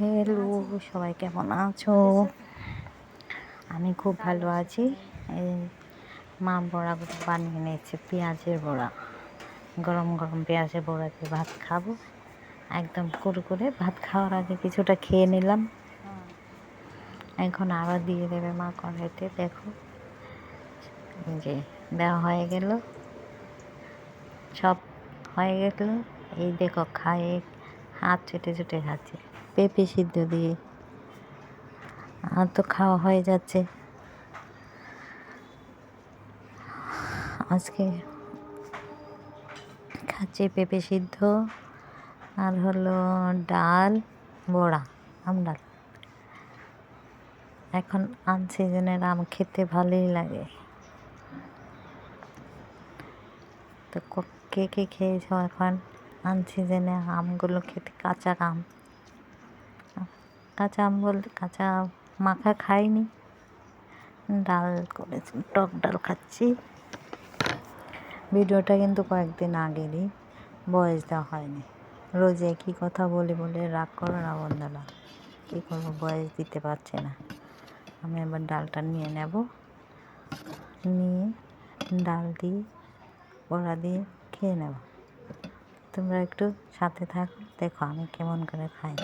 Hello, সবাই কেমন আছো? আমি খুব ভালো আছি। এই মা বড়াগুলো বানিয়ে নিয়েছে, পেঁয়াজের বড়া। গরম গরম পেঁয়াজের বড়া দিয়ে ভাত খাবো, একদম কুরকুরে। ভাত খাওয়ার আগে কিছুটা খেয়ে নিলাম। এখন আবার দিয়ে দেবে মা কড়াইতে। দেখো, যে দেওয়া হয়ে গেল, সব হয়ে গেল। এই দেখো, খায়ে হাত চেটে চেটে খাচ্ছে পেঁপে সিদ্ধ দিয়ে। আর তো খাওয়া হয়ে যাচ্ছে। আজকে খাচ্ছি পেঁপে সিদ্ধ আর হলো ডাল, বড়া, আম ডাল। এখন আনসিজনের আম খেতে ভালোই লাগে। তো কে কে খেয়েছো এখন আনসিজনে আমগুলো খেতে? কাঁচা আম, কাঁচা আম বলতে কাঁচা মাখা খাইনি, ডাল করেছি, টক ডাল খাচ্ছি। ভিডিওটা কিন্তু কয়েকদিন আগেরই, ভয়েস দেওয়া হয়নি। রোজ একই কথা বলে বলে রাগ করো না বন্ধুরা, কী করবো, ভয়েস দিতে পারছি না। আমি এবার ডালটা নিয়ে নেব, নিয়ে ডাল দিয়ে বড়া দিয়ে খেয়ে নেব। তোমরা একটু সাথে থাকো, দেখো আমি কেমন করে খাই।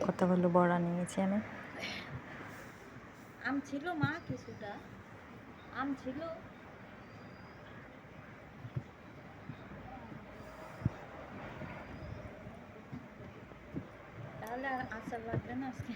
কতগুলো বড়া নিয়েছি আমি। আম ছিল মা, কিছুটা আম ছিল। তাহলে আর আচার লাগবে না আজকে।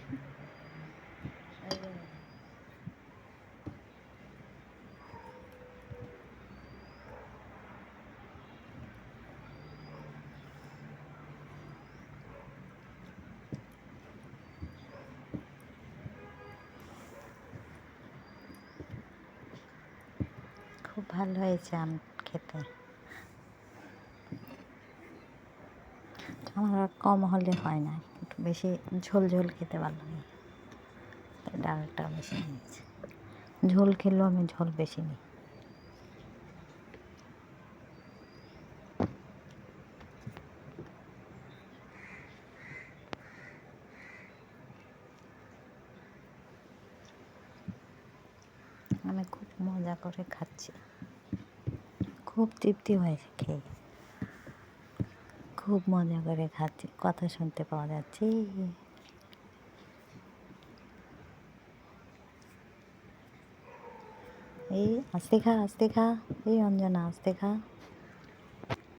খুব ভালো হয়েছে আম খেতে। আমার কম হলে হয় না, একটু বেশি ঝোল ঝোল খেতে ভালো লাগে, তাই ডালটা বেশি নিয়েছি। ঝোল খেলেও আমি ঝোল বেশি নিই। আমি খুব মজা করে খাচ্ছি, খুব তৃপ্তি হয়েছে খেয়ে, খুব মজা করে খাচ্ছি। কথা শুনতে পাওয়া যাচ্ছে। এই আস্তে খা, আস্তে খা, এই অঞ্জনা আস্তে খা।